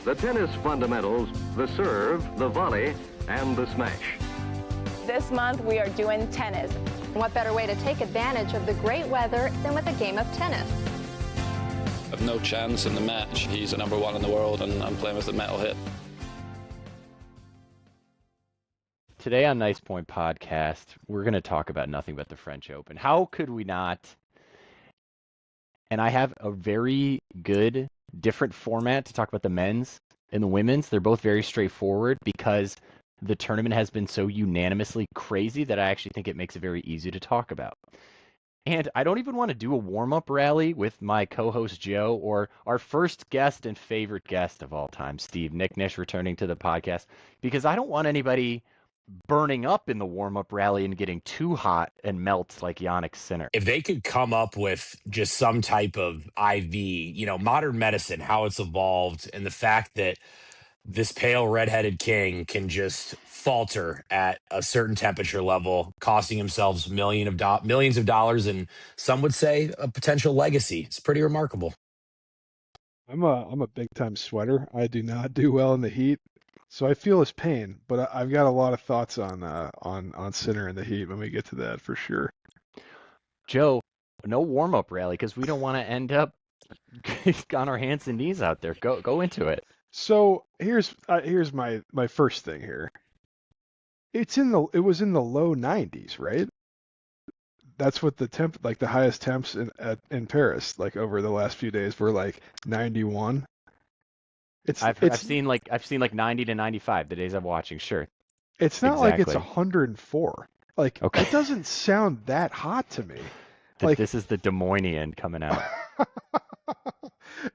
the tennis fundamentals, the serve, the volley, and the smash. This month we are doing tennis. What better way to take advantage of the great weather than with a game of tennis? I have no chance in the match. He's the number one in the world, and I'm playing with a metal hit. Today on Nice Point Podcast, we're going to talk about nothing but the French Open. How could we not? And I have a very good, different format to talk about the men's and the women's. They're both very straightforward because the tournament has been so unanimously crazy that I actually think it makes it very easy to talk about. And I don't even want to do a warm-up rally with my co-host Joe or our first guest and favorite guest of all time, Steve Nicknish, returning to the podcast, because I don't want anybody burning up in the warm-up rally and getting too hot and melts like Yannick Sinner. If they could come up with just some type of IV, modern medicine, how it's evolved, and the fact that this pale redheaded king can just falter at a certain temperature level, costing himself millions of dollars, and some would say a potential legacy. It's pretty remarkable. I'm a big time sweater. I do not do well in the heat. So I feel his pain, but I've got a lot of thoughts on Sinner in the heat when we get to that for sure. Joe, no warm-up rally because we don't want to end up on our hands and knees out there. Go into it. So here's my first thing here. It was in the low 90s, right? That's what the highest temps in Paris, like over the last few days, were like 91. I've seen like 90 to 95 the days I'm watching. Sure. It's not like it's 104. Like, okay. It doesn't sound that hot to me. Like this is the Des Moinesian coming out.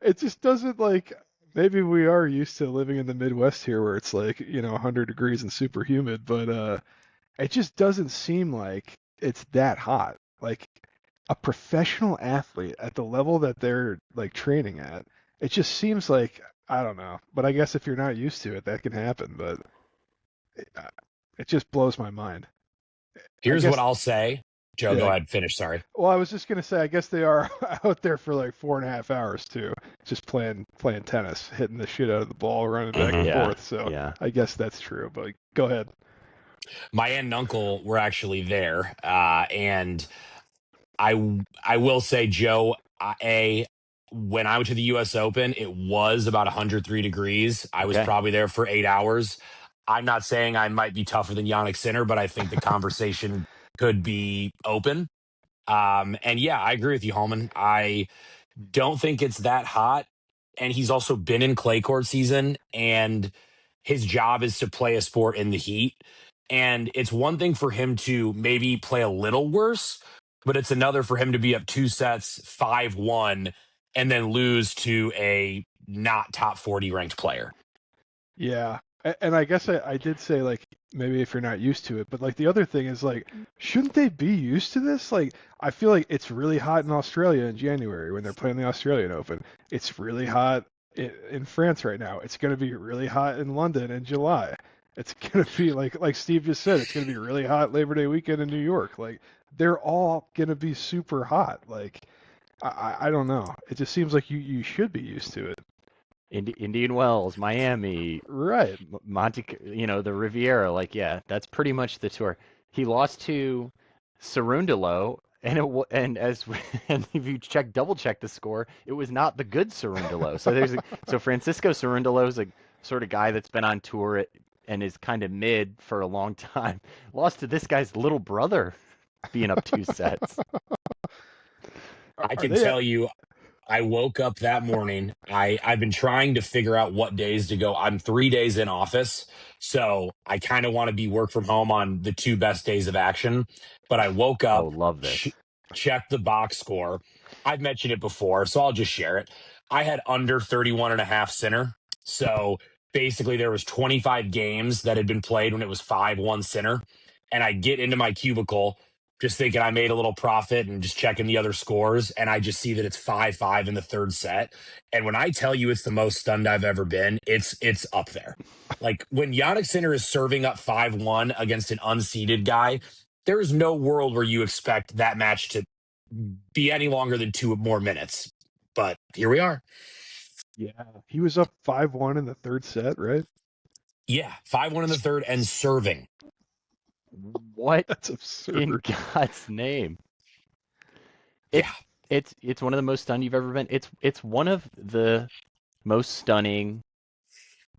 It just doesn't like. Maybe we are used to living in the Midwest here, where it's like 100 degrees and super humid, but it just doesn't seem like it's that hot. Like a professional athlete at the level that they're like training at, it just seems like. I don't know, but I guess if you're not used to it, that can happen. But it just blows my mind. Here's what I'll say. Joe, go ahead. Finish. Sorry. Well, I was just going to say, I guess they are out there for like 4.5 hours too, just playing tennis, hitting the shit out of the ball, running back and forth. So I guess that's true. But go ahead. My aunt and uncle were actually there, and I will say, Joe, when I went to the U.S. Open, it was about 103 degrees. I was probably there for 8 hours. I'm not saying I might be tougher than Yannick Sinner, but I think the conversation could be open. And yeah, I agree with you, Holman. I don't think it's that hot. And he's also been in clay court season, and his job is to play a sport in the heat. And it's one thing for him to maybe play a little worse, but it's another for him to be up 2 sets, 5-1, and then lose to a not top 40 ranked player. Yeah. And I guess I did say, like, maybe if you're not used to it, but like the other thing is like, shouldn't they be used to this? Like, I feel like it's really hot in Australia in January when they're playing the Australian Open. It's really hot in France right now. It's going to be really hot in London in July. It's going to be like Steve just said, it's going to be really hot Labor Day weekend in New York. Like, they're all going to be super hot. Like, I don't know. It just seems like you should be used to it. Indian Wells, Miami, right? Monte, the Riviera. Like, yeah, that's pretty much the tour. He lost to Cerundolo, and if you double check the score, it was not the good Cerundolo. So Francisco Cerundolo is a sort of guy that's been on tour and is kind of mid for a long time. Lost to this guy's little brother, being up 2 sets. I can tell you, I woke up that morning. I've been trying to figure out what days to go. I'm 3 days in office, so I kind of want to be work from home on the 2 best days of action. But I woke up, love this. Checked the box score. I've mentioned it before, so I'll just share it. I had under 31.5 Sinner. So basically there was 25 games that had been played when it was 5-1 Sinner. And I get into my cubicle just thinking I made a little profit and just checking the other scores. And I just see that it's 5-5 in the 3rd set. And when I tell you it's the most stunned I've ever been, it's up there. Like, when Yannick Sinner is serving up 5-1 against an unseeded guy, there is no world where you expect that match to be any longer than 2 more minutes. But here we are. Yeah, he was up 5-1 in the third set, right? Yeah, 5-1 in the third and serving. What That's in absurd. God's name? Yeah. It's one of the most stunned you've ever been. It's one of the most stunning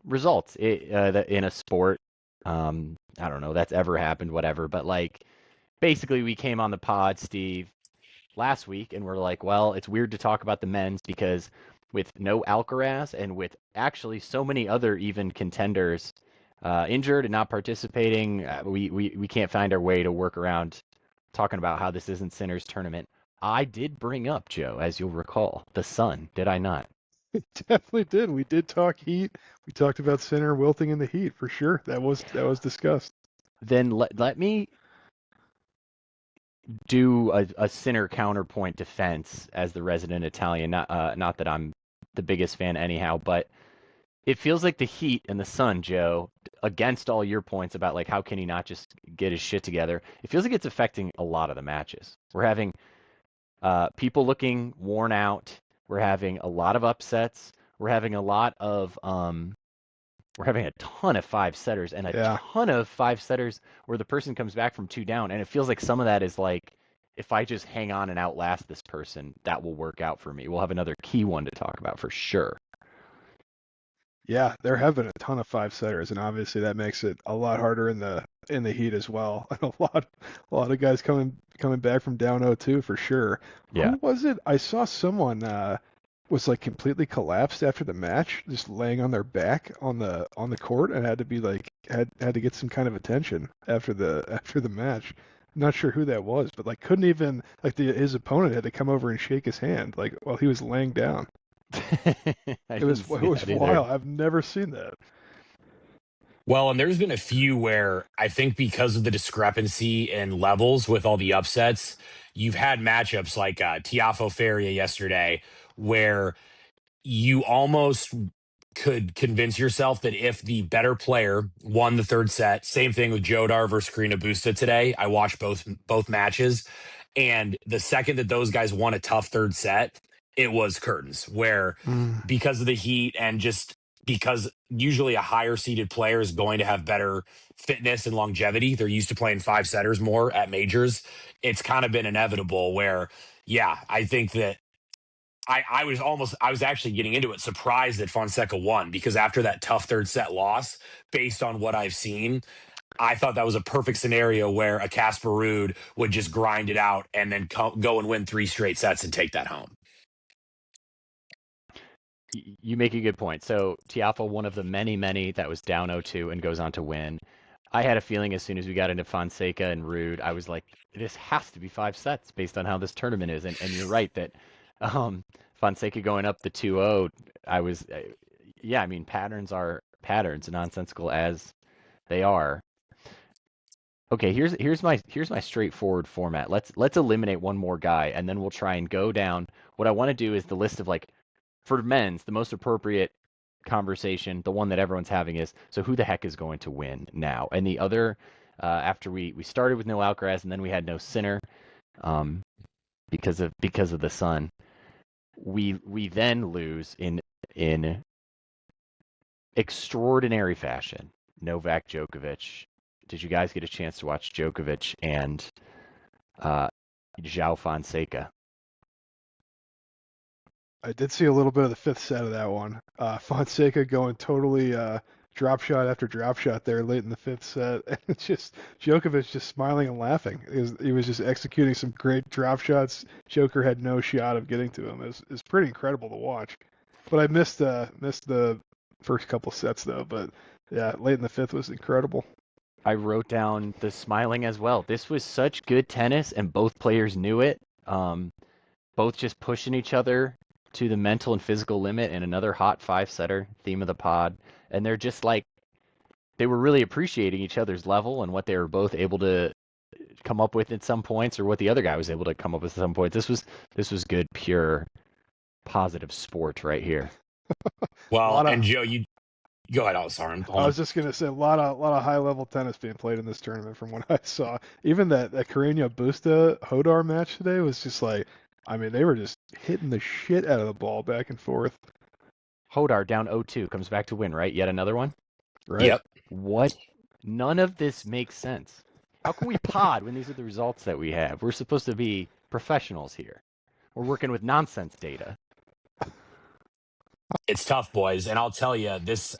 results that in a sport. I don't know that's ever happened, whatever. But like, basically, we came on the pod, Steve, last week, and we're like, well, it's weird to talk about the men's because with no Alcaraz and with actually so many other even contenders injured and not participating, we can't find our way to work around talking about how this isn't Sinner's tournament. I did bring up, Joe, as you'll recall, the sun, did I not? We definitely did. We did talk Heat. We talked about Sinner wilting in the Heat for sure. That was discussed. Then let me do a Sinner counterpoint defense as the resident Italian. Not that I'm the biggest fan anyhow, but it feels like the Heat and the Sun, Joe, against all your points about like how can he not just get his shit together. It feels like it's affecting a lot of the matches. We're having people looking worn out. We're having a lot of upsets. We're having a lot of we're having a ton of five setters and a Yeah. ton of five setters where the person comes back from two down, and it feels like some of that is like if I just hang on and outlast this person, that will work out for me. We'll have another key one to talk about for sure. Yeah, there have been a ton of five setters, and obviously that makes it a lot harder in the Heat as well. And a lot of guys coming back from down 0-2 for sure. Yeah. Who was it? I saw someone was like completely collapsed after the match, just laying on their back on the court, and had to be like had to get some kind of attention after the match. I'm not sure who that was, but like couldn't even like his opponent had to come over and shake his hand like while he was laying down. It was wild. I've never seen that. Well, and there's been a few where I think because of the discrepancy in levels with all the upsets, you've had matchups like Tiafo Feria yesterday where you almost could convince yourself that if the better player won the third set, same thing with Jodar versus Karina Busta today. I watched both matches, and the second that those guys won a tough third set, it was curtains. Where because of the heat and just because usually a higher seeded player is going to have better fitness and longevity, they're used to playing five setters more at majors. It's kind of been inevitable. Where, yeah, I think that I was actually getting into it surprised that Fonseca won because after that tough third set loss, based on what I've seen, I thought that was a perfect scenario where a Casper Ruud would just grind it out and then go and win three straight sets and take that home. You make a good point. So Tiafoe, one of the many that was down 0-2 and goes on to win. I had a feeling as soon as we got into Fonseca and Ruud, I was like, this has to be five sets based on how this tournament is. And you're right that Fonseca going up the 2-0, I mean, patterns are patterns, nonsensical as they are. Okay, here's my straightforward format. Let's eliminate one more guy, and then we'll try and go down. What I want to do is the list of like, for men's, the most appropriate conversation, the one that everyone's having is, so who the heck is going to win now? And the other, after we started with no Alcaraz and then we had no Sinner, because of the sun, we then lose in extraordinary fashion. Novak Djokovic. Did you guys get a chance to watch Djokovic and João Fonseca? I did see a little bit of the fifth set of that one. Fonseca going totally drop shot after drop shot there late in the fifth set. And it's just Djokovic just smiling and laughing. He was just executing some great drop shots. Joker had no shot of getting to him. It's pretty incredible to watch. But I missed the first couple sets though. But yeah, late in the fifth was incredible. I wrote down the smiling as well. This was such good tennis, and both players knew it. Both just pushing each other to the mental and physical limit in another hot five-setter, theme of the pod. And they're just like, they were really appreciating each other's level and what they were both able to come up with at some points, or what the other guy was able to come up with at some points. This was good, pure, positive sport right here. Well, and Joe, you go ahead. Sorry. I was just gonna say a lot of high level tennis being played in this tournament from what I saw. Even that Carreño Busta Hodar match today was just like, I mean, they were just hitting the shit out of the ball back and forth. Hodar down 0-2, comes back to win, right? Yet another one? Right. Yep. What? None of this makes sense. How can we pod when these are the results that we have? We're supposed to be professionals here. We're working with nonsense data. It's tough, boys. And I'll tell you this,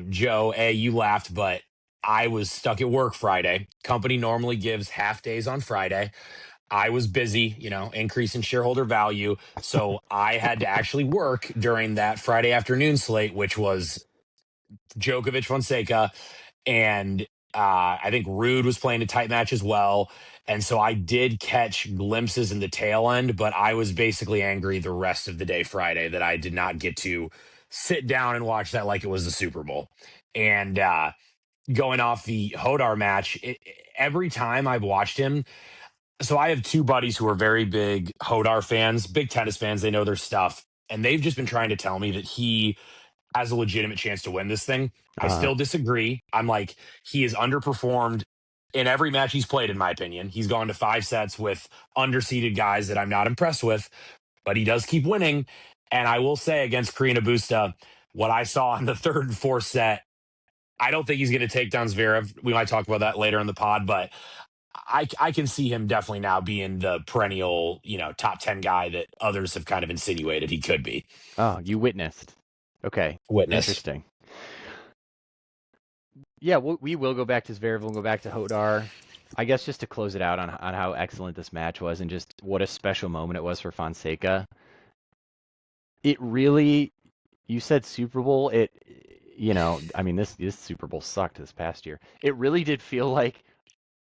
Joe, you laughed, but I was stuck at work Friday. Company normally gives half days on Friday. I was busy, increase in shareholder value. So I had to actually work during that Friday afternoon slate, which was Djokovic Fonseca. And I think Rude was playing a tight match as well. And so I did catch glimpses in the tail end, but I was basically angry the rest of the day Friday that I did not get to sit down and watch that like it was the Super Bowl. And going off the Hodar match, every time I've watched him, so I have two buddies who are very big Hodar fans, big tennis fans. They know their stuff. And they've just been trying to tell me that he has a legitimate chance to win this thing. I still disagree. I'm like, he has underperformed in every match he's played, in my opinion. He's gone to 5 sets with underseeded guys that I'm not impressed with, but he does keep winning. And I will say against Karina Busta, what I saw in the third and fourth set, I don't think he's going to take down Zverev. We might talk about that later in the pod, but I can see him definitely now being the perennial, top 10 guy that others have kind of insinuated he could be. Oh, you witnessed. Okay. Witness. Interesting. Yeah, we will go back to Zverev. We'll go back to Hodar. I guess just to close it out on how excellent this match was and just what a special moment it was for Fonseca. It really, you said Super Bowl. This Super Bowl sucked this past year. It really did feel like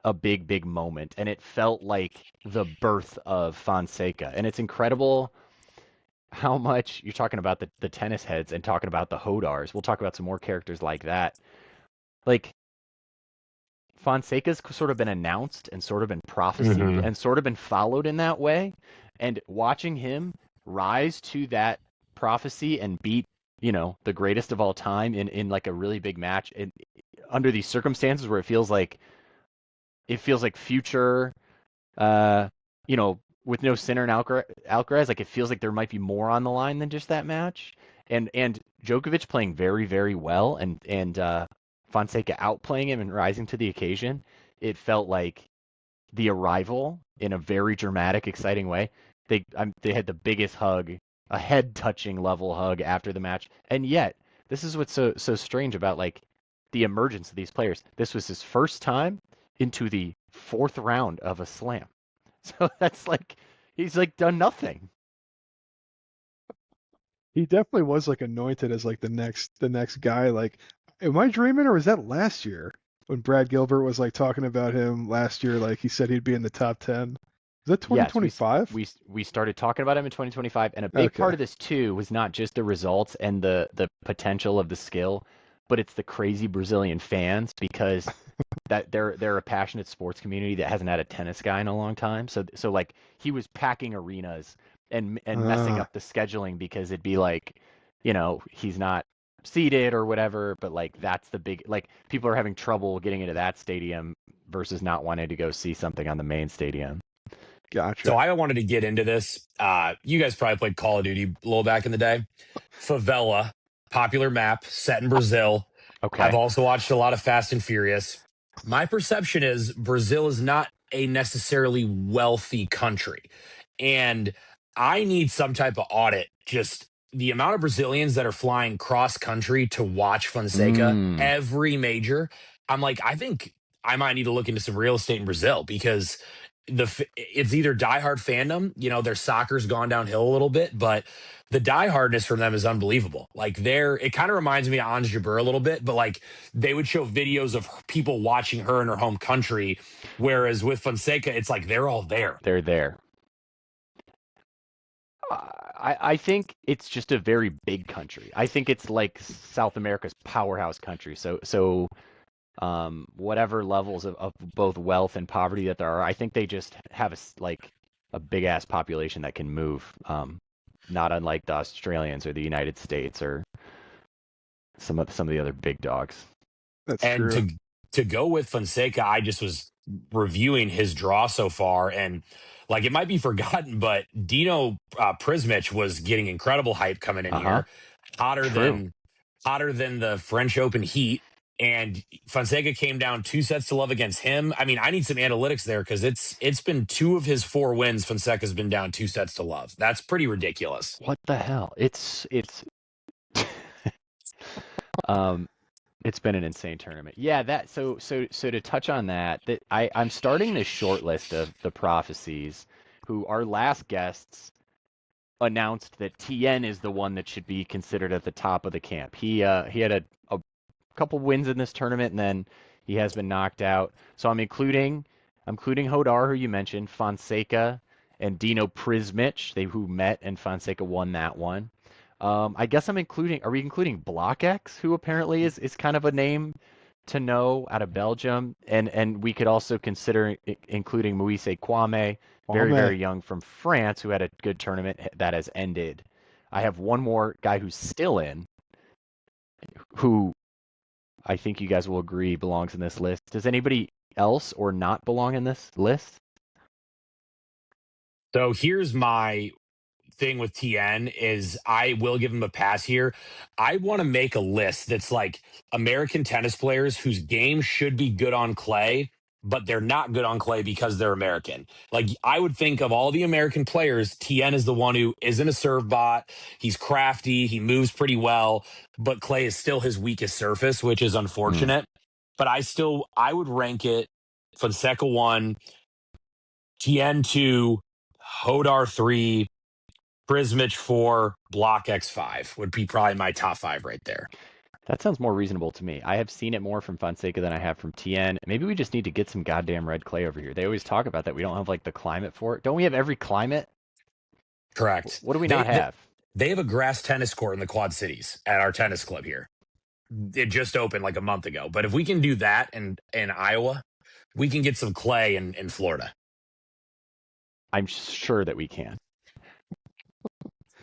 a big moment, and it felt like the birth of Fonseca. And it's incredible how much you're talking about the tennis heads and talking about the Hodars. We'll talk about some more characters like that. Like, Fonseca's sort of been announced and sort of been prophesied and sort of been followed in that way. And watching him rise to that prophecy and beat, the greatest of all time in like a really big match and under these circumstances where it feels like future, with no Sinner and Alcaraz, like it feels like there might be more on the line than just that match. And Djokovic playing very, very well and Fonseca outplaying him and rising to the occasion. It felt like the arrival in a very dramatic, exciting way. They had the biggest hug, a head-touching level hug after the match, and yet this is what's so strange about like the emergence of these players. This was his first time into the 4th round of a slam, so that's like he's like done nothing. He definitely was like anointed as like the next guy. Like, am I dreaming or was that last year when Brad Gilbert was like talking about him last year? Like he said he'd be in the top 10. Is that 2025? Yes, we started talking about him in 2025, and a big part of this too was not just the results and the potential of the skill, but it's the crazy Brazilian fans because that they're a passionate sports community that hasn't had a tennis guy in a long time. So like he was packing arenas and messing up the scheduling because it'd be like, he's not seated or whatever, but like that's the big, like people are having trouble getting into that stadium versus not wanting to go see something on the main stadium. Gotcha. So I wanted to get into this. You guys probably played Call of Duty a little back in the day. Favela, popular map set in Brazil. Okay. I've also watched a lot of Fast and Furious. My perception is Brazil is not a necessarily wealthy country. And I need some type of audit. Just the amount of Brazilians that are flying cross country to watch Fonseca, every major. I'm like, I think I might need to look into some real estate in Brazil because it's either diehard fandom, their soccer's gone downhill a little bit, but the diehardness from them is unbelievable. Like it kind of reminds me of Anj Jabeur a little bit, but like they would show videos of people watching her in her home country, whereas with Fonseca, it's like they're all there. They're there. I think it's just a very big country. I think it's like South America's powerhouse country. So whatever levels of both wealth and poverty that there are, I think they just have a big ass population that can move. Not unlike the Australians or the United States or some of the other big dogs. That's and true. to go with Fonseca, I just was reviewing his draw so far, and like it might be forgotten, but Dino Prismic was getting incredible hype coming in Uh-huh. here, hotter True. than the French Open heat. And Fonseca came down 2-0 against him. I mean, I need some analytics there because it's been 2 of his 4 wins. Fonseca's been down 2-0. That's pretty ridiculous. What the hell? It's um it's been an insane tournament. Yeah, that so to touch on that, I'm starting this short list of the prophecies who our last guests announced that TN is the one that should be considered at the top of the camp. He had a couple wins in this tournament and then he has been knocked out. So I'm including Hodar, who you mentioned, Fonseca and Dino Prismic, who met and Fonseca won that one. I guess are we including Block X, who apparently is kind of a name to know out of Belgium, and we could also consider including Moise Kwame, very young from France, who had a good tournament that has ended. I have one more guy who's still in, who I think you guys will agree belongs in this list. Does anybody else or not belong in this list? So here's my thing with TN is I will give him a pass here. I want to make a list that's like American tennis players whose game should be good on clay, but they're not good on clay because they're American. Like I would think of all the American players, TN is the one who isn't a serve bot. He's crafty. He moves pretty well, but clay is still his weakest surface, which is unfortunate. But I would rank it Fonseca 1, TN 2, Hodar 3, Prismic 4, Block X 5 would be probably my top 5 right there. That sounds more reasonable to me. I have seen it more from Fonseca than I have from TN. Maybe we just need to get some goddamn red clay over here. They always talk about that. We don't have like the climate for it. Don't we have every climate? Correct. What do we not have? They have a grass tennis court in the Quad Cities at our tennis club here. It just opened like a month ago. But if we can do that in Iowa, we can get some clay in Florida. I'm sure that we can.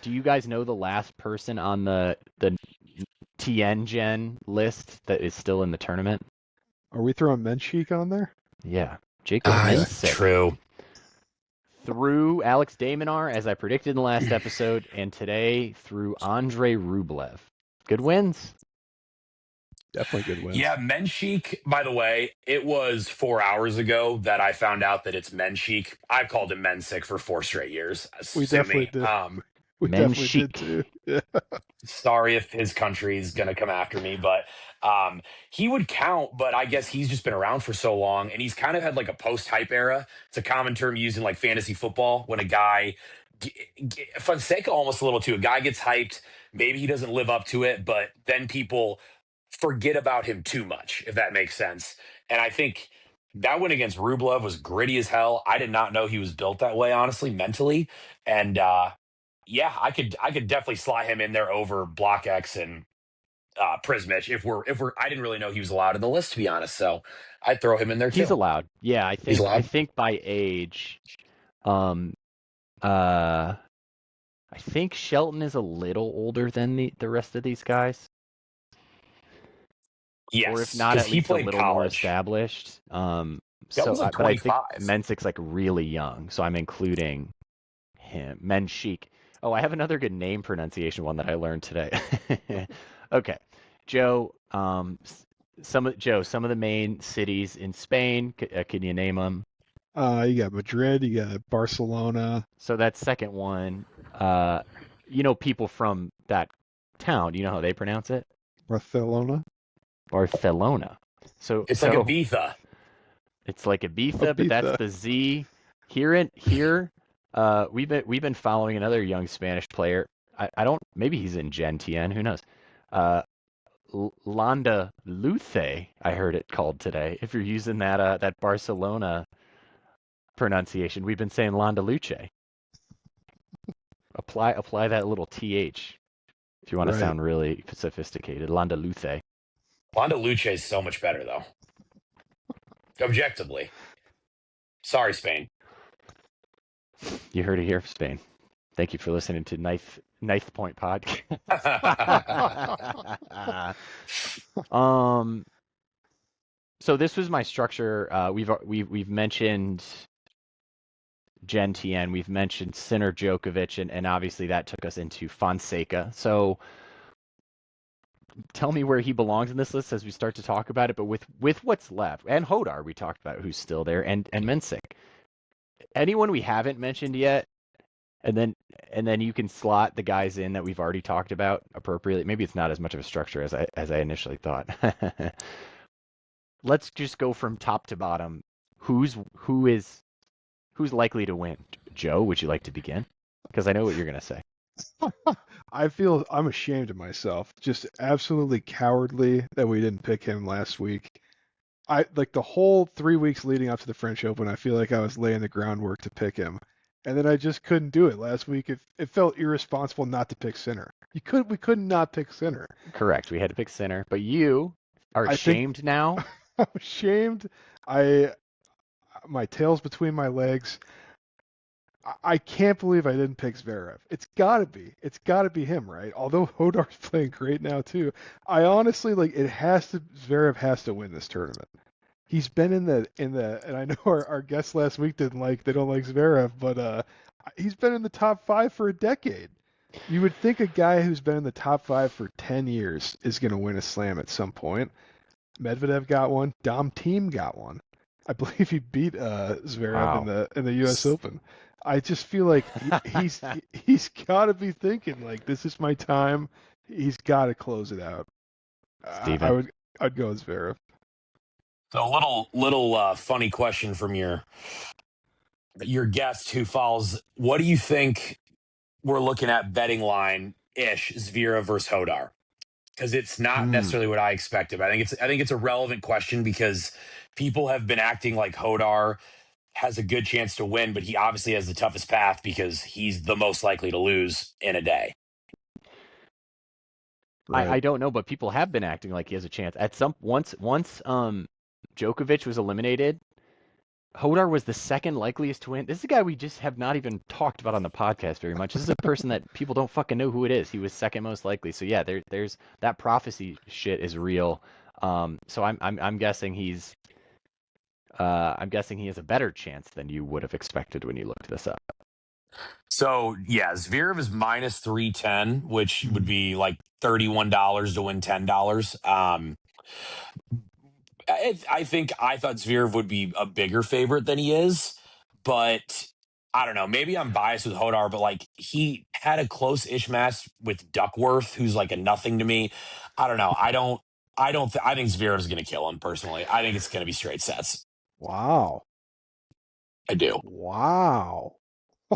Do you guys know the last person on the TN Gen list that is still in the tournament? Are we throwing Menchik on there? Yeah, Jacob Mensik. True. Through Alex Daminar, as I predicted in the last episode, and today through Andrei Rublev. Good wins. Definitely good wins. Yeah, Menchik, by the way, it was 4 hours ago that I found out that it's Menchik. I've called him Mensik for 4 straight years. We definitely did. We definitely did too. Yeah. Sorry if his country is going to come after me, but he would count, but I guess he's just been around for so long, and he's kind of had like a post-hype era. It's a common term used in like fantasy football when a guy, Fonseca almost a little too, a guy gets hyped, maybe he doesn't live up to it, but then people forget about him too much, if that makes sense. And I think that win against Rublev was gritty as hell. I did not know he was built that way, honestly, mentally. And yeah, I could definitely slot him in there over Block X and Prismic if we're I didn't really know he was allowed in the list, to be honest. So I'd throw him in there too. He's allowed. Yeah, I think by age, I think Shelton is a little older than the rest of these guys. Yes, or if not, at least a little more college. established. That was like but I 25. think Mensik's like really young, so I'm including him. Menchik. Oh, I have another good name pronunciation one that I learned today. Okay, Joe. Some of the main cities in Spain. Can you name them? You got Madrid. You got Barcelona. So that second one, people from that town. Do you know how they pronounce it? Barcelona. So it's like Ibiza. It's like Ibiza, but that's the Z. Here, we've been following another young Spanish player. I don't. Maybe he's in Gen TN. Who knows? Landa Luce, I heard it called today. If you're using that Barcelona pronunciation, we've been saying Landa Luce. Apply that little th if you want to sound really sophisticated. Landa Luce. Landa Luce is so much better, though. Objectively. Sorry, Spain. You heard it here, Spain. Thank you for listening to Ninth Point Podcast. So this was my structure. We've mentioned Jen Tien, we've mentioned Sinner Djokovic, and obviously that took us into Fonseca. So tell me where he belongs in this list as we start to talk about it. But with what's left, and Hodar, we talked about who's still there, and Mensik. Anyone we haven't mentioned yet, and then you can slot the guys in that we've already talked about appropriately. Maybe it's not as much of a structure as I initially thought. Let's just go from top to bottom. Who's likely to win? Joe, would you like to begin? Because I know what you're gonna say. I feel I'm ashamed of myself. Just absolutely cowardly that we didn't pick him last week. I like the whole 3 weeks leading up to the French Open. I feel like I was laying the groundwork to pick him, and then I just couldn't do it last week. It felt irresponsible not to pick Sinner. We could not pick Sinner. Correct. We had to pick Sinner, but you are ashamed now. I'm ashamed. My tail's between my legs. I can't believe I didn't pick Zverev. It's gotta be him, right? Although Hodar's playing great now too. I honestly Zverev has to win this tournament. He's been in the and I know our guest last week they don't like Zverev, but he's been in the top 5 for a decade. You would think a guy who's been in the top 5 for 10 years is going to win a slam at some point. Medvedev got one. Dom Thiem got one. I believe he beat Zverev in the U.S. Open. I just feel like he's got to be thinking like, this is my time. He's got to close it out. I'd go with Zverev. So a little funny question from your guest who follows. What do you think we're looking at betting line ish Zverev versus Hodar? Because it's not necessarily what I expected. I think it's a relevant question because people have been acting like Hodar has a good chance to win, but he obviously has the toughest path because he's the most likely to lose in a day. Right. I don't know, but people have been acting like he has a chance. Once Djokovic was eliminated, Hodar was the second likeliest to win. This is a guy we just have not even talked about on the podcast very much. This is a person that people don't fucking know who it is. He was second most likely. So yeah, there's that prophecy shit is real. So I'm guessing he has a better chance than you would have expected when you looked this up. So yeah, Zverev is minus 310, which would be like $31 to win $10. I thought Zverev would be a bigger favorite than he is, but I don't know. Maybe I'm biased with Hodar, but like he had a close-ish match with Duckworth, who's like a nothing to me. I don't know. I think Zverev's going to kill him personally. I think it's going to be straight sets. Wow. I do. Wow.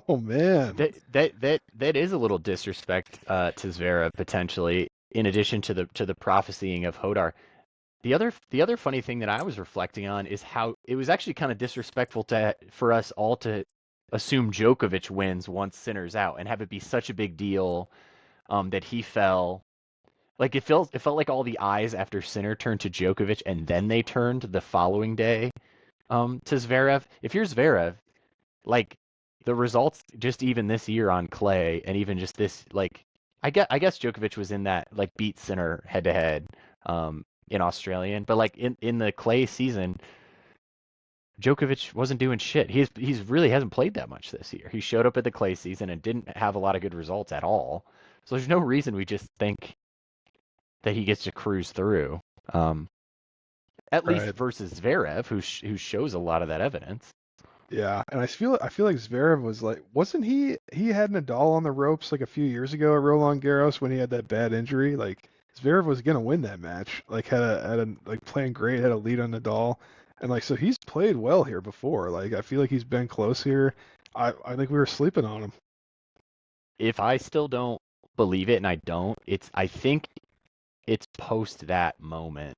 Oh man. That is a little disrespect to Zverev potentially. In addition to the prophesying of Hodar. The other funny thing that I was reflecting on is how it was actually kind of disrespectful for us all to assume Djokovic wins once Sinner's out and have it be such a big deal that he fell. Like it felt like all the eyes after Sinner turned to Djokovic and then they turned the following day to Zverev. If you're Zverev, like the results just even this year on clay and even just this like I guess Djokovic was in that like beat Sinner head to head. In Australian, but like in the clay season, Djokovic wasn't doing shit. He's really hasn't played that much this year. He showed up at the clay season and didn't have a lot of good results at all. So there's no reason we just think that he gets to cruise through. At least versus Zverev, who shows a lot of that evidence. Yeah, and I feel like Zverev was like, wasn't he had Nadal on the ropes like a few years ago at Roland Garros when he had that bad injury? Like Zverev was gonna win that match. Like had a like playing great, had a lead on Nadal, and like so he's played well here before. Like I feel like he's been close here. I think we were sleeping on him. If I still don't believe it, and I think it's post that moment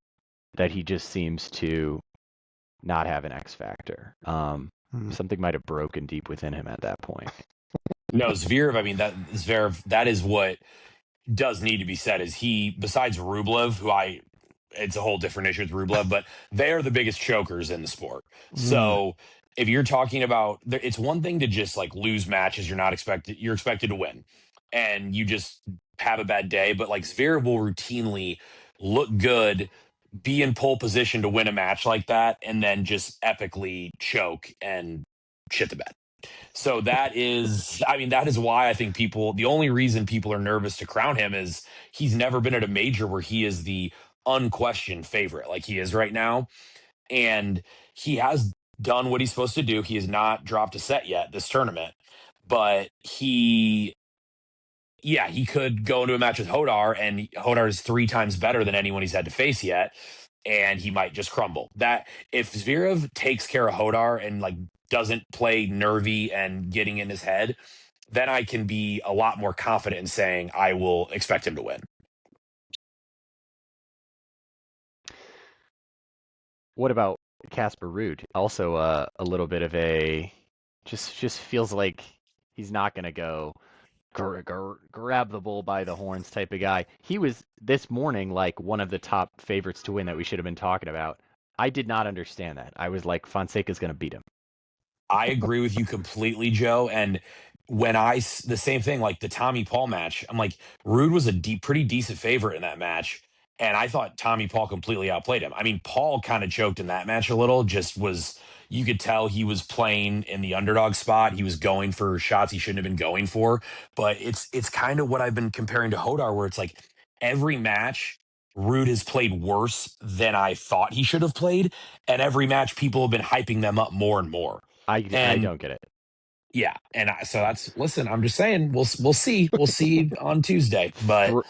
that he just seems to not have an X factor. Something might have broken deep within him at that point. No, Zverev. I mean, that is what does need to be said. Is he besides Rublev, it's a whole different issue with Rublev, but they are the biggest chokers in the sport. So if you're talking about, it's one thing to just like lose matches you're expected to win, and you just have a bad day. But like Zverev will routinely look good be in pole position to win a match like that and then just epically choke and shit the bed. So that is, I mean, that is why I think the only reason people are nervous to crown him is he's never been at a major where he is the unquestioned favorite like he is right now. And he has done what he's supposed to do. He has not dropped a set yet this tournament, but he could go into a match with Hodar, and Hodar is 3 times better than anyone he's had to face yet, and he might just crumble. That if Zverev takes care of Hodar and like doesn't play nervy and getting in his head, then I can be a lot more confident in saying I will expect him to win. What about Casper Ruud? Also, a little bit of a just feels like he's not going to go grab the bull by the horns type of guy. He was this morning like one of the top favorites to win that we should have been talking about. I did not understand that. I was like, Fonseca's going to beat him. I agree with you completely, Joe. And the same thing, like the Tommy Paul match, I'm like, Rude was a pretty decent favorite in that match. And I thought Tommy Paul completely outplayed him. I mean, Paul kind of choked in that match a little, you could tell he was playing in the underdog spot. He was going for shots he shouldn't have been going for. But it's kind of what I've been comparing to Hodar, where it's like every match, Rude has played worse than I thought he should have played. And every match, people have been hyping them up more and more. I don't get it. Yeah, and listen. I'm just saying we'll see on Tuesday. But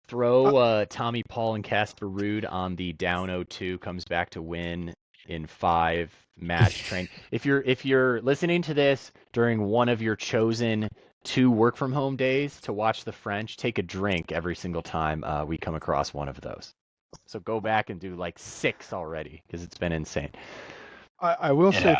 throw Tommy Paul and Casper Ruud on the down 0-2 comes back to win in 5 match train. If you're listening to this during one of your chosen 2 work from home days to watch the French, take a drink every single time we come across one of those. So go back and do like 6 already because it's been insane. I will say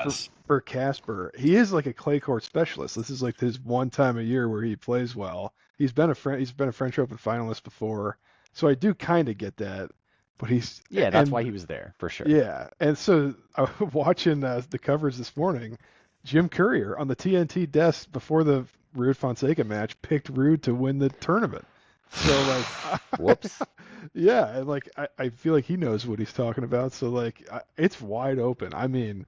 for Casper, he is like a clay court specialist. This is like his one time a year where he plays well. He's been a French Open finalist before, so I do kind of get that. But that's why he was there for sure. Yeah, and so I was watching the coverage this morning. Jim Courier on the TNT desk before the Ruud Fonseca match picked Ruud to win the tournament. So like, whoops. Yeah, and like I feel like he knows what he's talking about. So like, it's wide open. I mean,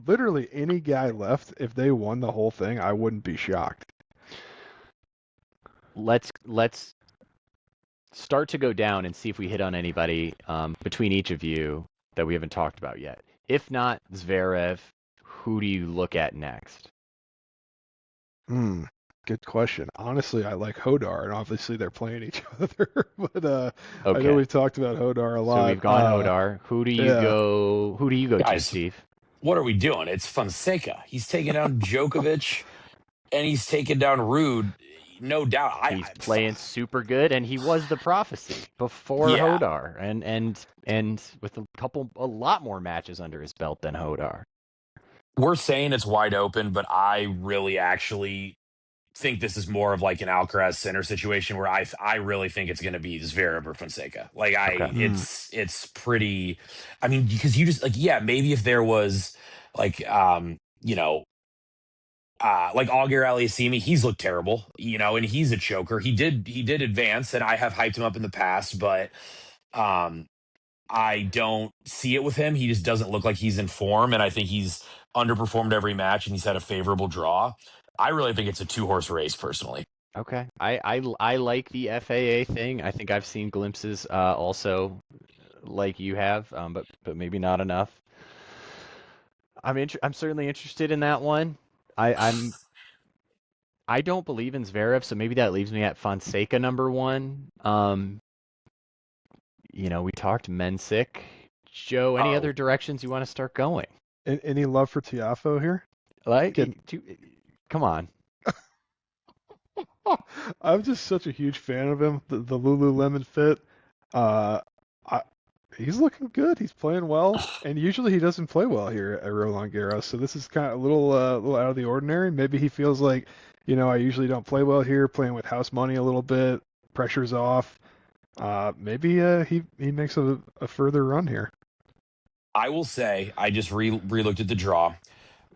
literally any guy left, if they won the whole thing, I wouldn't be shocked. Let's start to go down and see if we hit on anybody between each of you that we haven't talked about yet. If not Zverev, who do you look at next? Good question. Honestly, I like Hodar, and obviously they're playing each other. But okay. I know we've talked about Hodar a lot. So we've gone Hodar. Who do you go? Who do you go Guys, to, Steve? What are we doing? It's Fonseca. He's taking down Djokovic, and he's taking down Ruud. No doubt. He's playing super good, and he was the prophecy before Hodar, and with a lot more matches under his belt than Hodar. We're saying it's wide open, but I really actually think this is more of like an Alcaraz Sinner situation where I really think it's going to be Zverev or Fonseca. Like it's pretty. I mean, because you just like maybe if there was like like Auger Aliassime, he's looked terrible, and he's a choker. He did advance, and I have hyped him up in the past, but I don't see it with him. He just doesn't look like he's in form, and I think he's underperformed every match, and he's had a favorable draw. I really think it's a 2-horse race, personally. Okay, I like the FAA thing. I think I've seen glimpses also, like you have, but maybe not enough. I'm certainly interested in that one. I don't believe in Zverev, so maybe that leaves me at Fonseca number 1. We talked Mensik. Joe, any other directions you want to start going? Any love for Tiafoe here? Come on. I'm just such a huge fan of him. The Lululemon fit. He's looking good. He's playing well, and usually he doesn't play well here at Roland Garros. So this is kind of a little out of the ordinary. Maybe he feels like, I usually don't play well here. Playing with house money a little bit, pressure's off. Maybe he makes a further run here. I will say, I just re-looked at the draw.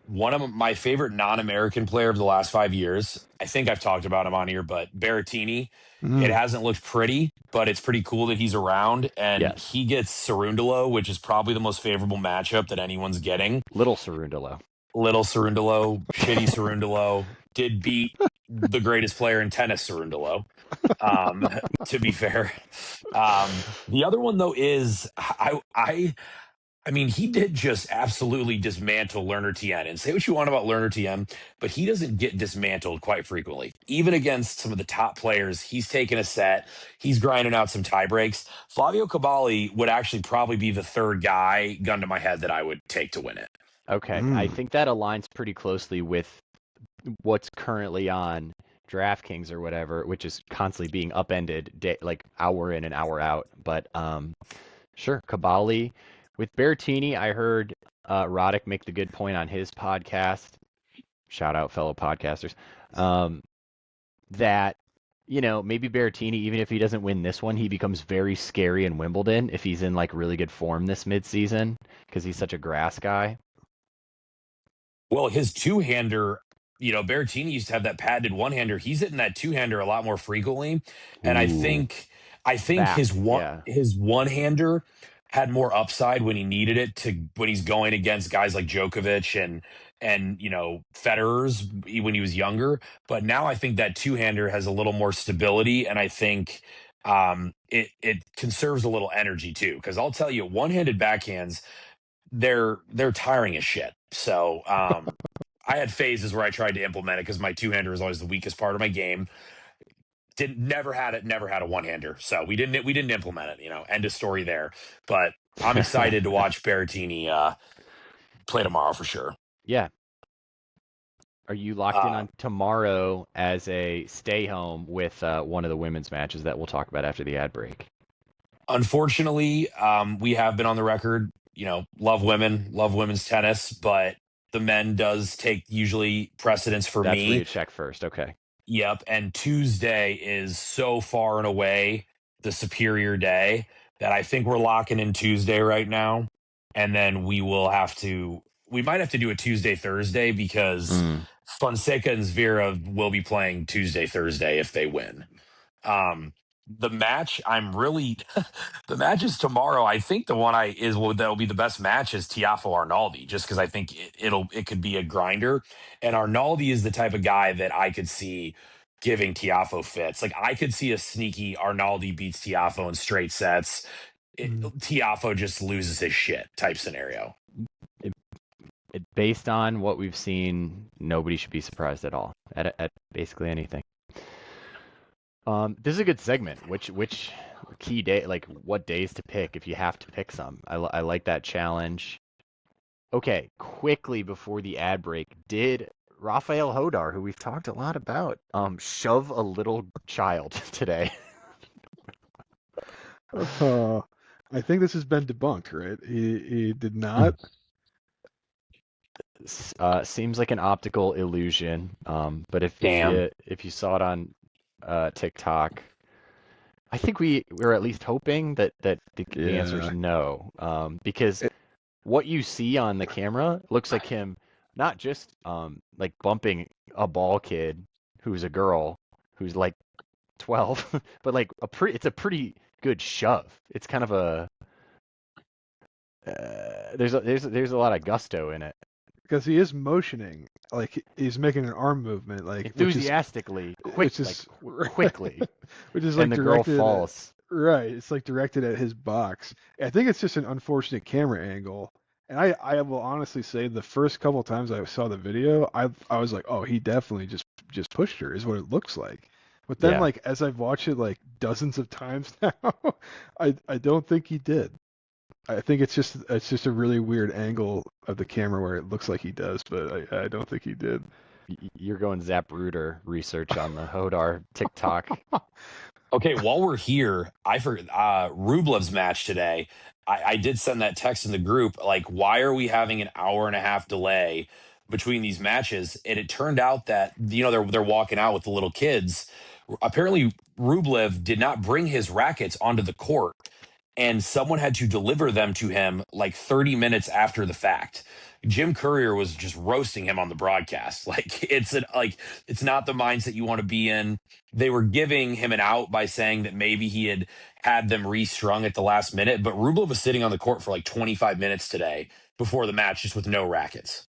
One of my favorite non-American player of the last 5 years. I think I've talked about him on here, but Berrettini. It Mm. hasn't looked pretty, but it's pretty cool that he's around, and Yes. he gets Cerundolo, which is probably the most favorable matchup that anyone's getting. Little Cerundolo. Little Cerundolo, shitty Cerundolo, did beat the greatest player in tennis, Cerundolo. Um, to be fair, the other one though is I mean, he did just absolutely dismantle Lerner TN. And say what you want about Lerner TN, but he doesn't get dismantled quite frequently. Even against some of the top players, he's taking a set. He's grinding out some tie breaks. Flavio Cavalli would actually probably be the third guy, gun to my head, that I would take to win it. Okay, I think that aligns pretty closely with what's currently on DraftKings or whatever, which is constantly being upended, like hour in and hour out. But sure, Cavalli. With Berrettini, I heard Roddick make the good point on his podcast. Shout out, fellow podcasters. That maybe Berrettini, even if he doesn't win this one, he becomes very scary in Wimbledon if he's in like really good form this midseason because he's such a grass guy. Well, his two-hander, Berrettini used to have that patented one-hander. He's hitting that two-hander a lot more frequently, and I Ooh, think back, his one yeah. his one-hander had more upside when he needed it to when he's going against guys like Djokovic and Federer's when he was younger. But now I think that two-hander has a little more stability, and I think it conserves a little energy too. Because I'll tell you, one-handed backhands they're tiring as shit. So I had phases where I tried to implement it because my two-hander is always the weakest part of my game. Never had a one-hander, so we didn't implement it. End of story there. But I'm excited to watch Berrettini play tomorrow for sure. Yeah. Are you locked in on tomorrow as a stay home with one of the women's matches that we'll talk about after the ad break? Unfortunately, we have been on the record. Love women, love women's tennis, but the men does take usually precedence for That's me. where you check first. Okay. Yep. And Tuesday is so far and away the superior day that I think we're locking in Tuesday right now. And then we might have to do a Tuesday, Thursday because Fonseca and Zverev will be playing Tuesday, Thursday if they win. The match, the match is tomorrow. I think the one that'll be the best match is Tiafoe Arnaldi, just because I think it could be a grinder. And Arnaldi is the type of guy that I could see giving Tiafoe fits. Like I could see a sneaky Arnaldi beats Tiafoe in straight sets. Tiafoe just loses his shit type scenario. Based on what we've seen, nobody should be surprised at all at basically anything. This is a good segment. Which key day, like what days to pick if you have to pick some. I like that challenge. Okay, quickly before the ad break, did Rafael Hodar, who we've talked a lot about, shove a little child today? I think this has been debunked, right? He did not. Seems like an optical illusion. But if you saw it on TikTok, I think we're at least hoping that the answer is no. Because what you see on the camera looks like him not just like bumping a ball kid who's a girl who's like 12, but like it's a pretty good shove. It's kind of a there's a lot of gusto in it. Because he is motioning, like he's making an arm movement, like enthusiastically, quickly, which is like and the girl falls. Right, it's like directed at his box. I think it's just an unfortunate camera angle. And I will honestly say the first couple times I saw the video, I was like, oh, he definitely just pushed her, is what it looks like. But then, like as I've watched it like dozens of times now, I don't think he did. I think it's just a really weird angle of the camera where it looks like he does, but I don't think he did. You're going Zapruder research on the Hodar TikTok. Okay, while we're here, I forgot Rublev's match today. I did send that text in the group. Like, why are we having an hour and a half delay between these matches? And it turned out that they're walking out with the little kids. Apparently, Rublev did not bring his rackets onto the court. and someone had to deliver them to him like 30 minutes after the fact. Jim Courier was just roasting him on the broadcast. Like it's not the mindset you want to be in. They were giving him an out by saying that maybe he had them restrung at the last minute, but Rublev was sitting on the court for like 25 minutes today before the match just with no rackets.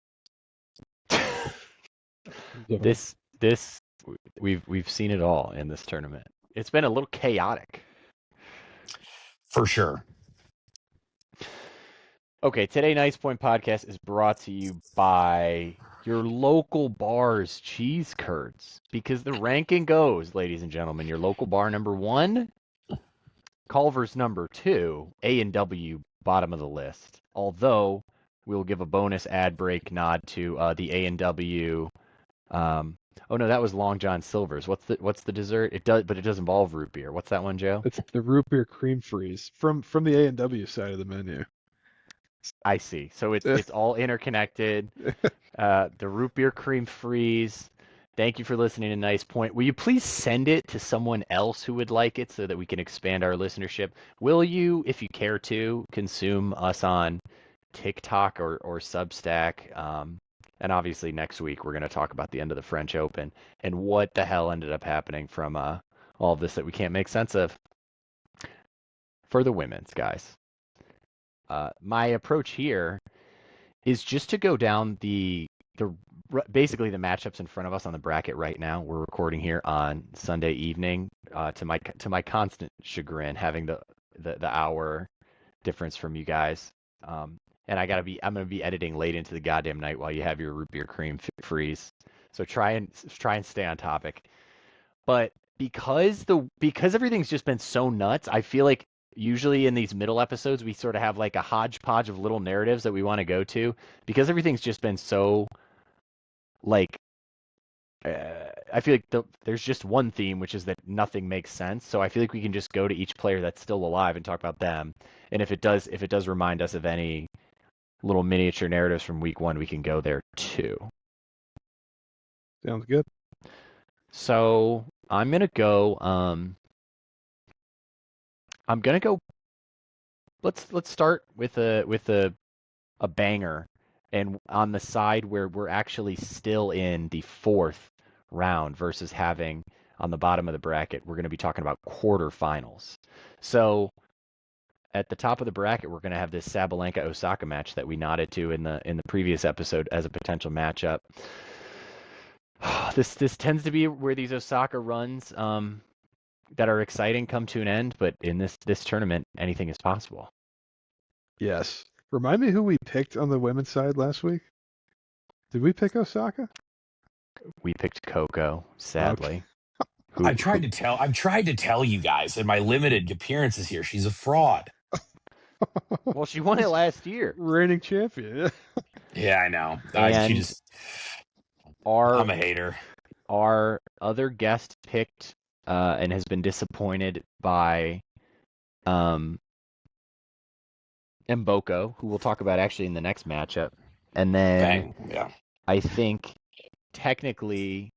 This we've seen it all in this tournament. It's been a little chaotic. For sure. Okay, today Nice Point Podcast is brought to you by your local bar's cheese curds, because the ranking goes, ladies and gentlemen, your local bar number 1, Culver's number 2, A&W bottom of the list. Although we'll give a bonus ad break nod to the A&W. Oh no, that was Long John Silver's. What's the dessert? It does involve root beer. What's that one, Joe? It's the root beer cream freeze from the A&W side of the menu. I see. So it's all interconnected. The root beer cream freeze. Thank you for listening to Nice Point. Will you please send it to someone else who would like it so that we can expand our listenership? Will you, if you care to, consume us on TikTok or Substack? And obviously next week we're going to talk about the end of the French Open and what the hell ended up happening from all of this that we can't make sense of. For the women's, guys. My approach here is just to go down basically the matchups in front of us on the bracket right now. We're recording here on Sunday evening. To my constant chagrin, having the hour difference from you guys. And I'm gonna be editing late into the goddamn night while you have your root beer cream freeze. So try and stay on topic. But because everything's just been so nuts, I feel like usually in these middle episodes we sort of have like a hodgepodge of little narratives that we want to go to, because everything's just been so like I feel like there's just one theme, which is that nothing makes sense. So I feel like we can just go to each player that's still alive and talk about them. And if it does remind us of any little miniature narratives from week 1, we can go there too. Sounds good. So I'm gonna go. Let's start with a banger, and on the side where we're actually still in the 4th round versus having on the bottom of the bracket, we're going to be talking about quarterfinals. So at the top of the bracket, we're going to have this Sabalenka Osaka match that we nodded to in the previous episode as a potential matchup. This tends to be where these Osaka runs that are exciting come to an end, but in this tournament, anything is possible. Yes. Remind me who we picked on the women's side last week. Did we pick Osaka? We picked Coco, sadly. Okay. I've tried to tell you guys in my limited appearances here, she's a fraud. Well, she won it last year. Reigning champion. Yeah, I know. And I'm a hater. Our other guest picked and has been disappointed by Mboko, who we'll talk about actually in the next matchup. And then I think technically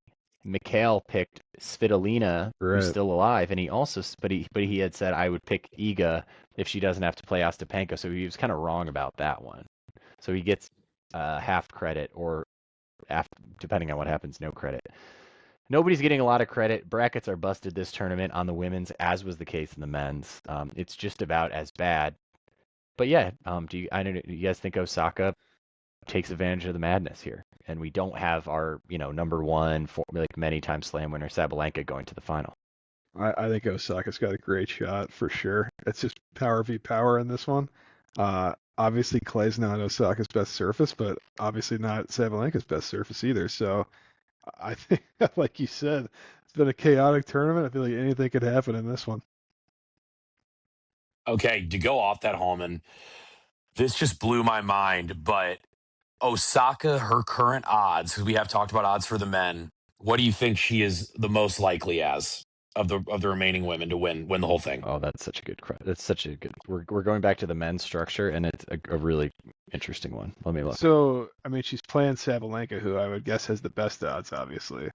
Mikhail picked Svitolina, who's still alive, and he also but he had said I would pick Iga if she doesn't have to play Ostapenko, so he was kind of wrong about that one. So he gets half credit, or depending on what happens, no credit. Nobody's getting a lot of credit. Brackets are busted this tournament on the women's, as was the case in the men's. It's just about as bad. But yeah, do you guys think Osaka takes advantage of the madness here? And we don't have our, number 1 many times slam winner Sabalenka going to the final. I think Osaka's got a great shot for sure. It's just power v power in this one. Obviously clay's not Osaka's best surface, but obviously not Sabalenka's best surface either. So I think, like you said, it's been a chaotic tournament. I feel like anything could happen in this one. Okay, to go off that, Holman, this just blew my mind, but Osaka, her current odds, because we have talked about odds for the men, what do you think she is the most likely as of the remaining women to win the whole thing? Oh, that's such a good. We're going back to the men's structure, and it's a really interesting one. Let me look. So, I mean, she's playing Sabalenka, who I would guess has the best odds, obviously.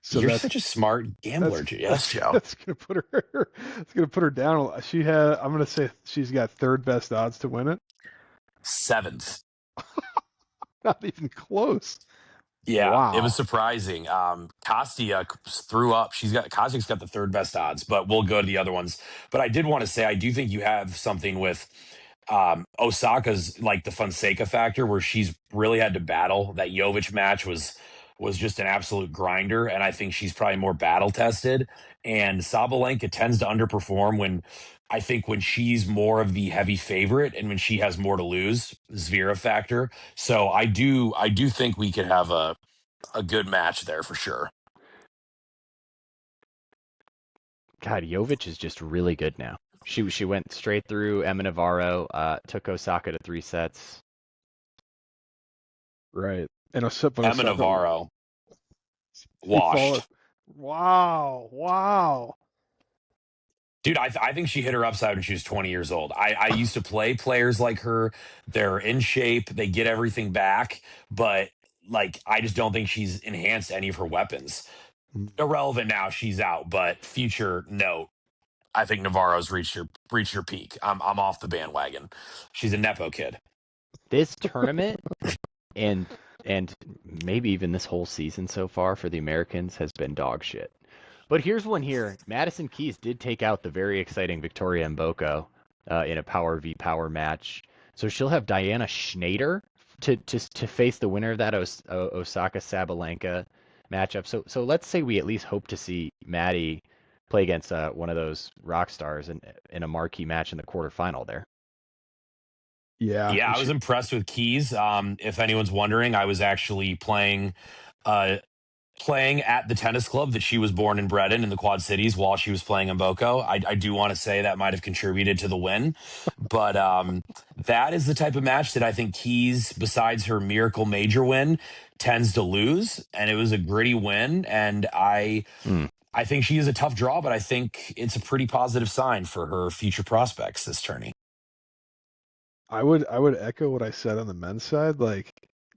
So You're that's such a smart gambler, yes, Joe. that's gonna put her it's gonna put her down. I'm gonna say she's got third best odds to win it. 7th. Not even close. Yeah, it was Wow. surprising. Kostya threw up. Kostya's got the third best odds, but we'll go to the other ones. But I did want to say I do think you have something with Osaka's like the Fonseca factor, where she's really had to battle. That Jovic match was just an absolute grinder, and I think she's probably more battle tested. And Sabalenka tends to underperform when she's more of the heavy favorite and when she has more to lose. Zvira factor. So I do think we could have a good match there for sure. God, Jovic is just really good now. She went straight through Emma Navarro, took Osaka to 3 sets. Right. And Emma Navarro washed. Wow. Dude, I think she hit her upside when she was 20 years old. I used to play players like her. They're in shape. They get everything back. But, like, I just don't think she's enhanced any of her weapons. Irrelevant now, she's out. But future note, I think Navarro's reached her peak. I'm off the bandwagon. She's a Nepo kid. This tournament and maybe even this whole season so far for the Americans has been dog shit. But here's one here. Madison Keys did take out the very exciting Victoria Mboko in a power v power match. So she'll have Diana Schneider to face the winner of that Osaka Sabalenka matchup. So let's say we at least hope to see Maddie play against one of those rock stars in a marquee match in the quarterfinal there. Yeah. Yeah, I was impressed with Keys. If anyone's wondering, I was actually playing at the tennis club that she was born and bred in the Quad Cities while she was playing in Boco. I do want to say that might have contributed to the win. But that is the type of match that I think Keys, besides her miracle major win, tends to lose. And it was a gritty win. And I think she is a tough draw, but I think it's a pretty positive sign for her future prospects this tourney. I would echo what I said on the men's side. Like,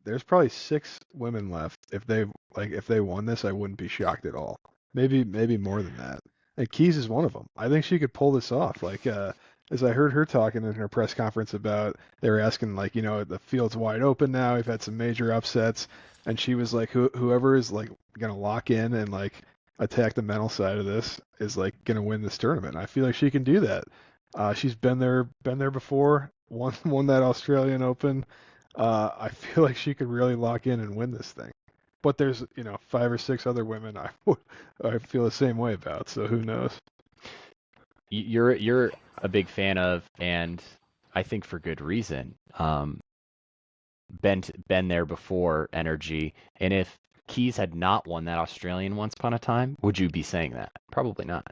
there's probably 6 women left. If they won this, I wouldn't be shocked at all. Maybe more than that. And Keys is one of them. I think she could pull this off. Like, as I heard her talking in her press conference about, they were asking, like, the field's wide open now. We've had some major upsets, and she was like, whoever is like gonna lock in and like attack the mental side of this is like gonna win this tournament. I feel like she can do that. She's been there before. Won that Australian Open. I feel like she could really lock in and win this thing. But there's 5 or 6 other women I feel the same way about. So who knows? You're a big fan of, and I think for good reason. Been there before energy, and if Keys had not won that Australian once upon a time, would you be saying that? Probably not.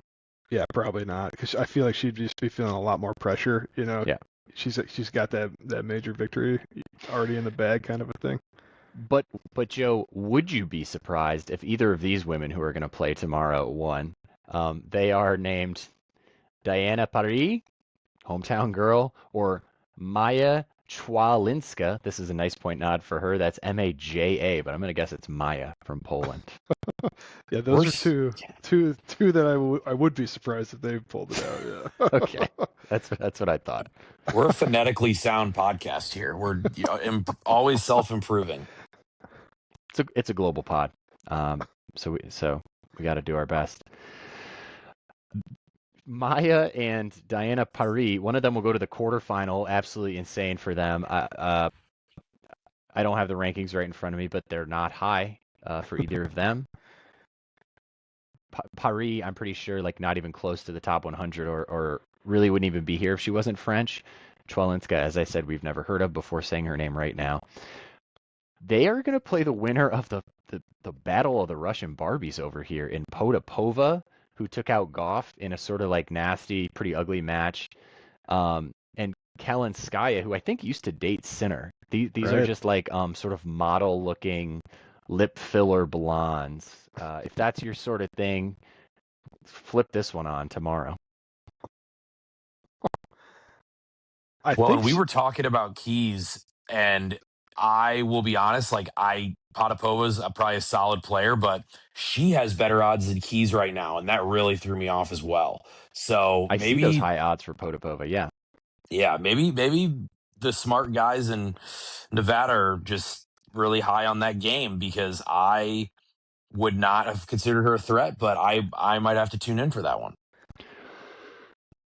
Yeah, probably not, because I feel like she'd just be feeling a lot more pressure. Yeah. She's got that major victory already in the bag, kind of a thing. But Joe, would you be surprised if either of these women who are going to play tomorrow won? They are named Diana Paris, hometown girl, or Maya Chwalinska. This is a nice point nod for her. That's Maja, but I'm going to guess it's Maya from Poland. Yeah, those are two that I would be surprised if they pulled it out. Yeah. Okay, that's what I thought. We're a phonetically sound podcast here. We're always self-improving. It's a global pod, so we got to do our best. Maya and Diana Paris, one of them will go to the quarterfinal. Absolutely insane for them. I don't have the rankings right in front of me, but they're not high for either of them. Paris, I'm pretty sure, like not even close to the top 100, or really wouldn't even be here if she wasn't French. Chwalinska, as I said, we've never heard of before saying her name right now. They are going to play the winner of the Battle of the Russian Barbies over here in Potapova, who took out Goff in a sort of like nasty, pretty ugly match. And Kalinskaya, who I think used to date Sinner. These Right. are just like sort of model-looking lip filler blondes. If that's your sort of thing, flip this one on tomorrow. Well, and we were talking about Keys, and I will be honest, like I Potapova's probably a solid player, but she has better odds than Keys right now, and that really threw me off as well. So I see those maybe, high odds for Potapova. Yeah. yeah, maybe the smart guys in Nevada are just really high on that game, because I would not have considered her a threat, but I might have to tune in for that one.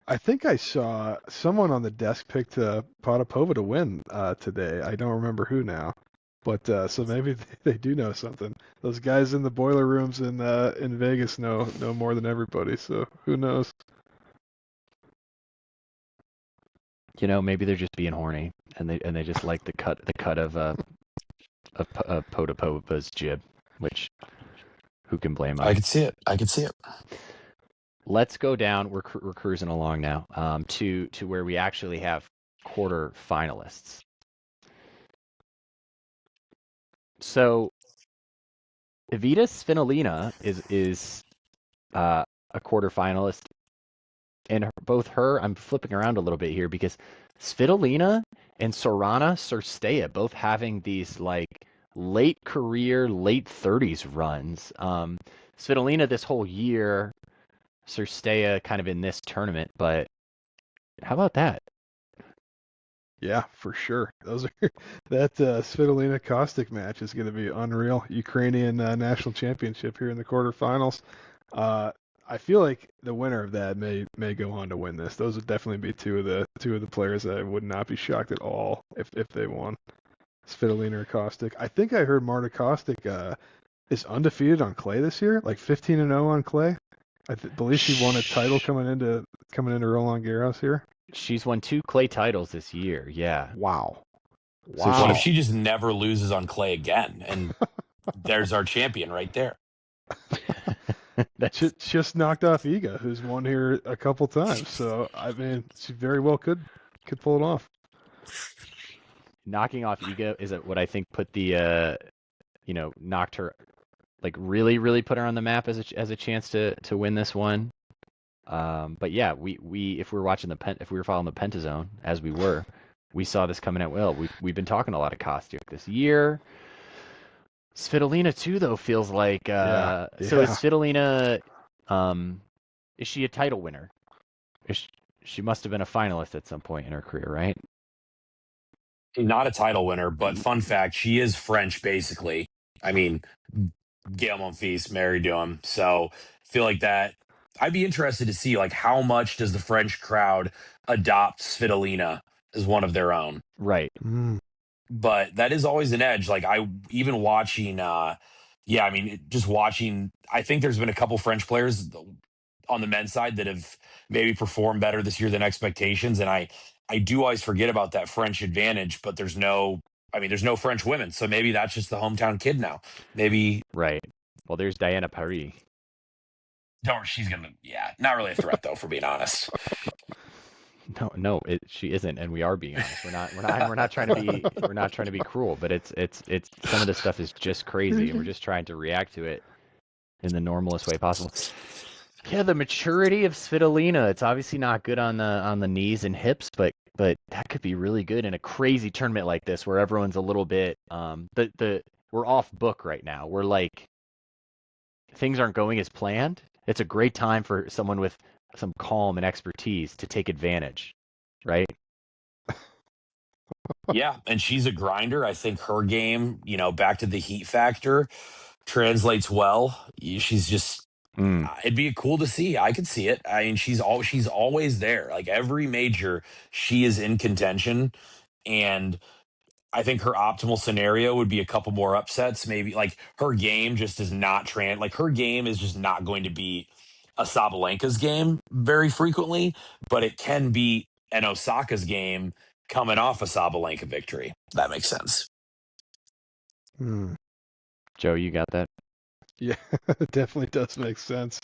I think I saw someone on the desk picked Potapova to win today. I don't remember who now, but so maybe they do know something. Those guys in the boiler rooms in Vegas know more than everybody. So who knows? You know, maybe they're just being horny, and they just like the cut of Potapova's jib, which who can blame them? I could see it. Let's go down. We're cruising along now to where we actually have quarter finalists. So Evita Svitolina is a quarter finalist, and I'm flipping around a little bit here because Svitolina and Sorana Cirstea both having these like late career, late 30s runs. Svitolina this whole year, Cirstea kind of in this tournament, but how about that? Yeah, for sure. Those are that Svitolina Kostic match is going to be unreal. Ukrainian national championship here in the quarterfinals. I feel like the winner of that may go on to win this. Those would definitely be two of the players that I would not be shocked at all if they won. Svitolina or Kostic. I think I heard Marta Kostic is undefeated on clay this year, like 15-0 on clay. I believe she won a title coming into Roland Garros here. She's won 2 clay titles this year. Yeah. Wow. So what if she just never loses on clay again? And there's our champion right there. That's just knocked off Iga, who's won here a couple times. So I mean, she very well could pull it off. Knocking off Iga is what I think put the knocked her, like really put her on the map as a chance to win this one. But yeah, we if we were following the Pentazone as we were, we saw this coming out well. We've been talking a lot of Kostyuk this year. Svitolina too, though, feels like so is Svitolina. Is she a title winner? She must have been a finalist at some point in her career, right? Not a title winner, but fun fact, she is French, basically. I mean, Gael Monfils married to him. So I feel like that I'd be interested to see like how much does the French crowd adopt Svitolina as one of their own. Right. But that is always an edge. Like I even watching just watching, I think there's been a couple French players on the men's side that have maybe performed better this year than expectations. And I do always forget about that French advantage, but there's no French women. So maybe that's just the hometown kid now. Maybe. Right. Well, there's Diana Paris. She's not really a threat though, for being honest. No, she isn't, and we are being honest. We're not trying to be cruel, but it's some of this stuff is just crazy, and we're just trying to react to it in the normalest way possible. Yeah, the maturity of Svitolina, it's obviously not good on the knees and hips, but that could be really good in a crazy tournament like this where everyone's a little bit we're off book right now. We're like things aren't going as planned. It's a great time for someone with some calm and expertise to take advantage, right? Yeah, and she's a grinder. I think her game, back to the heat factor, translates well. She's just it'd be cool to see. I could see it. I mean, she's always there. Like every major, she is in contention, and I think her optimal scenario would be a couple more upsets. Maybe like her game just is not her game is just not going to be a Sabalenka's game very frequently, but it can be an Osaka's game coming off a Sabalenka victory. That makes sense. Joe, you got that? Yeah, it definitely does make sense.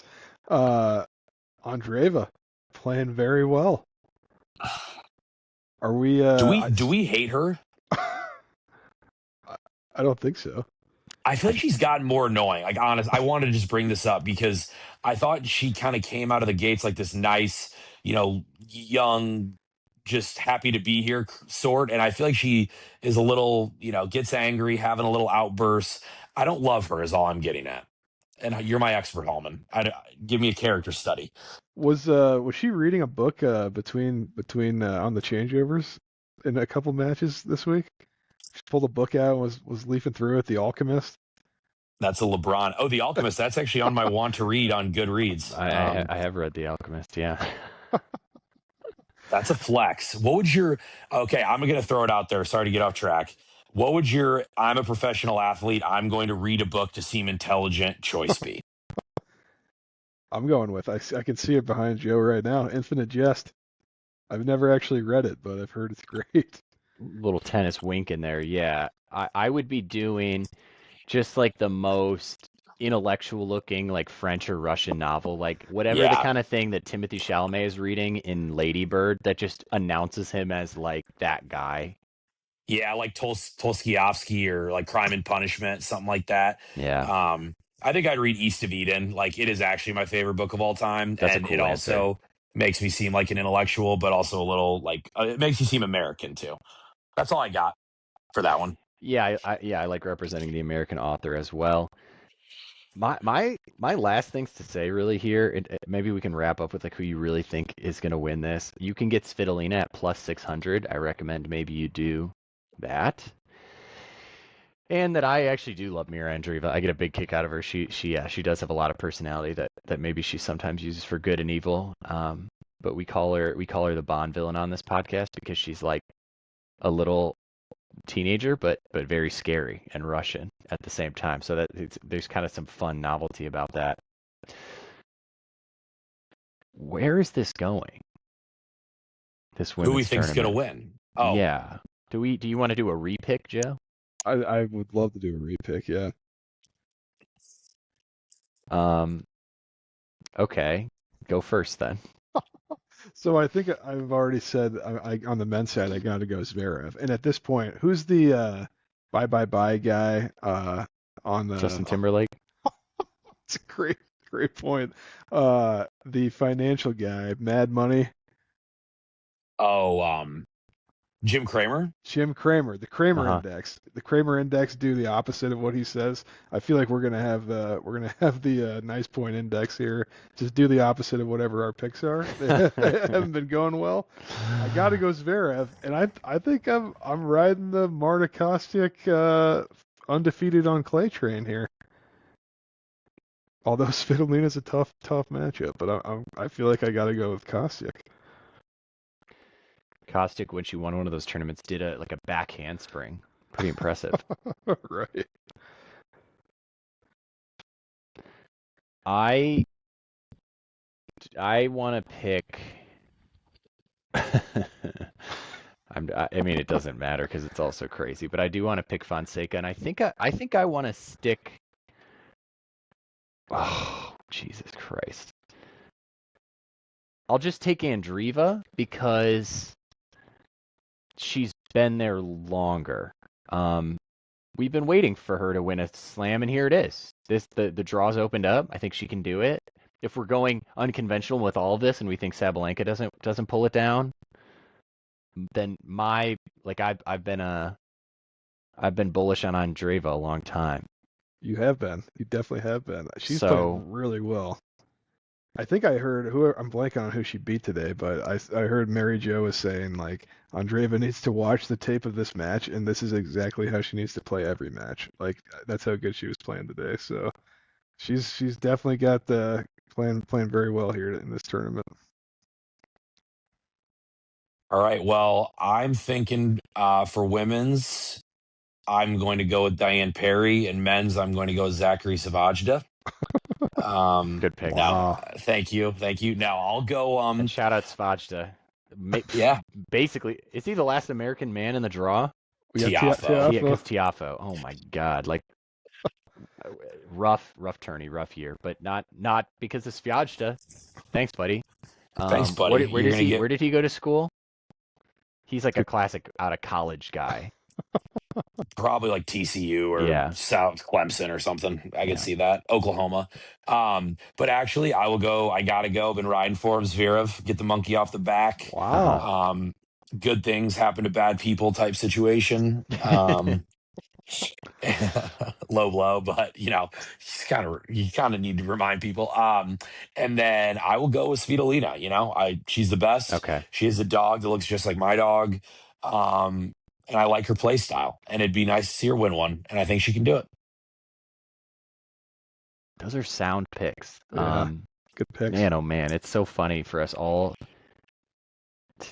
Andreeva playing very well. Are we? Do we hate her? I don't think so. I feel like she's gotten more annoying. Like, honest, I wanted to just bring this up because I thought she kind of came out of the gates like this nice, young, just happy to be here sort. And I feel like she is a little, gets angry, having a little outburst. I don't love her is all I'm getting at. And you're my expert, Hallman. Give me a character study. Was she reading a book between on the changeovers in a couple matches this week? She pulled a book out and was leafing through it, The Alchemist. That's a LeBron. Oh, The Alchemist. That's actually on my want to read on Goodreads. I have read The Alchemist, yeah. That's a flex. What would your, okay, I'm going to throw it out there. Sorry to get off track. What would your, I'm a professional athlete, I'm going to read a book to seem intelligent choice be? I'm going with, I can see it behind Joe right now, Infinite Jest. I've never actually read it, but I've heard it's great. Little tennis wink in there, yeah. I would be doing just like the most intellectual looking like French or Russian novel, like whatever the kind of thing that Timothy Chalamet is reading in Lady Bird that just announces him as like that guy. Yeah, like Tolstoyevsky or like Crime and Punishment, something like that. Yeah. I think I'd read East of Eden. Like it is actually my favorite book of all time. That's a and cool it answer. Also makes me seem like an intellectual, but also a little like it makes you seem American too. That's all I got for that one. Yeah, I like representing the American author as well. My last things to say really here, maybe we can wrap up with like who you really think is going to win this. You can get Svitolina at plus 600. I recommend maybe you do that. And that I actually do love Mira Andreeva. I get a big kick out of her. She does have a lot of personality that maybe she sometimes uses for good and evil. But we call her the Bond villain on this podcast because she's like a little teenager, but very scary and Russian at the same time. So that there's kind of some fun novelty about that. Where is this going? This women's Who we think's going to win? Oh yeah. Do you want to do a repick, Joe? I would love to do a repick, yeah. Okay, go first then. So I think I've already said on the men's side I got to go Zverev, and at this point, who's the bye guy on the Justin Timberlake? It's a great point. The financial guy, Mad Money. Oh, Jim Cramer? Jim Cramer, the Cramer Index. The Cramer Index do the opposite of what he says. I feel like we're gonna have the nice point index here. Just do the opposite of whatever our picks are. They haven't been going well. I gotta go Zverev, and I think I'm riding the Marta Kostyuk undefeated on clay train here. Although Svitolina's a tough matchup, but I feel like I gotta go with Kostyuk. Kostyuk, when she won one of those tournaments, did a back handspring. Pretty impressive. Right. I want to pick. I mean, it doesn't matter because it's all so crazy. But I do want to pick Fonseca, and I think I want to stick. Oh, Jesus Christ! I'll just take Andreeva because she's been there longer. We've been waiting for her to win a slam, and here it is. The draw's opened up. I think she can do it. If we're going unconventional with all of this, and we think Sabalenka doesn't pull it down, then I've been bullish on Andreeva a long time. You have been. You definitely have been. She's playing really well. I think I heard I'm blanking on who she beat today, but I heard Mary Jo was saying like Andreeva needs to watch the tape of this match, and this is exactly how she needs to play every match. Like that's how good she was playing today. So she's definitely got the playing very well here in this tournament. All right. Well, I'm thinking for women's, I'm going to go with Diane Perry, and men's, I'm going to go with Zachary Savajda. Good pick. Now, thank you. Now I'll go. And shout out Svajda. Yeah. Basically, is he the last American man in the draw? Tiafoe. Yeah, because Tiafoe. Oh my God, like rough tourney, rough year, but not because of Svajda. Thanks, buddy. Thanks, buddy. Where did he go to school? He's like a classic out of college guy. Probably like TCU or South Clemson or something. I could see that. Oklahoma. But actually, I will go. I gotta go. Been riding for him, Zverev. Get the monkey off the back. Wow. good things happen to bad people type situation. Low blow, but you kind of need to remind people. And then I will go with Svitolina. She's the best. Okay. She is a dog that looks just like my dog. And I like her play style, and it'd be nice to see her win one, and I think she can do it. Those are sound picks. Yeah, good picks. Man, oh man, it's so funny for us all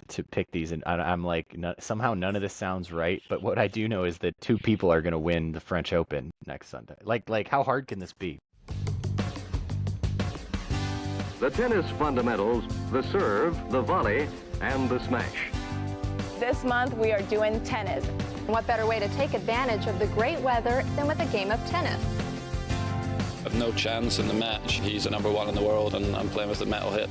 to pick these, and I'm like, somehow none of this sounds right. But what I do know is that two people are going to win the French Open next Sunday. Like, how hard can this be? The tennis fundamentals, the serve, the volley, and the smash. This month we are doing tennis. What better way to take advantage of the great weather than with a game of tennis? I've no chance in the match. He's a number one in the world, and I'm playing with the metal hit.